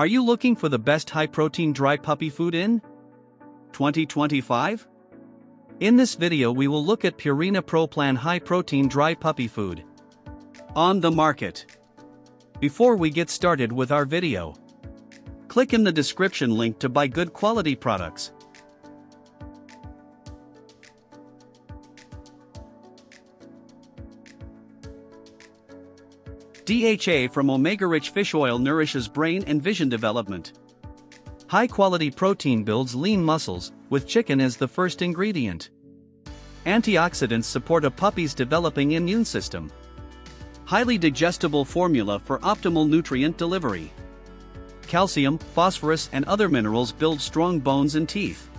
Are you looking for the best high-protein dry puppy food in 2025? In this video we will look at Purina Pro Plan high-protein dry puppy food on the market. Before we get started with our video, click in the description link to buy good quality products. DHA from omega-rich fish oil nourishes brain and vision development. High-quality protein builds lean muscles, with chicken as the first ingredient. Antioxidants support a puppy's developing immune system. Highly digestible formula for optimal nutrient delivery. Calcium, phosphorus and other minerals build strong bones and teeth.